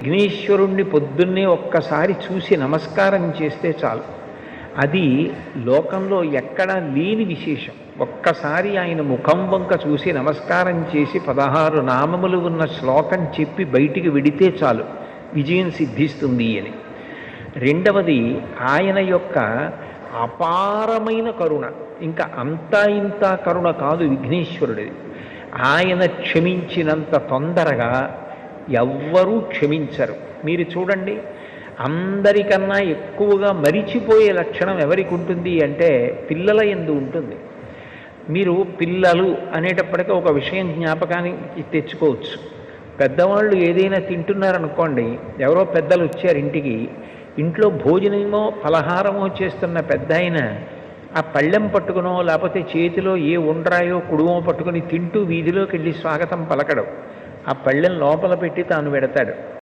విఘ్నేశ్వరుణ్ణి పొద్దున్నే ఒక్కసారి చూసి నమస్కారం చేస్తే చాలు. అది లోకంలో ఎక్కడా లేని విశేషం. ఒక్కసారి ఆయన ముఖం వంక చూసి నమస్కారం చేసి 16 నామములు ఉన్న శ్లోకం చెప్పి బయటికి వెడితే చాలు విజయం సిద్ధిస్తుంది అని. రెండవది ఆయన యొక్క అపారమైన కరుణ. ఇంకా అంతా ఇంత కరుణ కాదు విఘ్నేశ్వరుడిది. ఆయన క్షమించినంత తొందరగా ఎవ్వరూ క్షమించరు. మీరు చూడండి, అందరికన్నా ఎక్కువగా మరిచిపోయే లక్షణం ఎవరికి ఉంటుంది అంటే పిల్లల యందు ఉంటుంది. మీరు పిల్లలు అనేటప్పటికీ ఒక విషయం జ్ఞాపకానికి తెచ్చుకోవచ్చు. పెద్దవాళ్ళు ఏదైనా తింటున్నారనుకోండి, ఎవరో పెద్దలు వచ్చారు ఇంటికి, ఇంట్లో భోజనమో ఫలహారమో చేస్తున్న పెద్ద ఆయన ఆ పళ్ళెం పట్టుకునో లేకపోతే చేతిలో ఏ ఉండ్రాయో కుడుమో పట్టుకుని తింటూ వీధిలోకి వెళ్ళి స్వాగతం పలకడం, ఆ పళ్ళెం లోపల పెట్టి తాను పెడతాడు.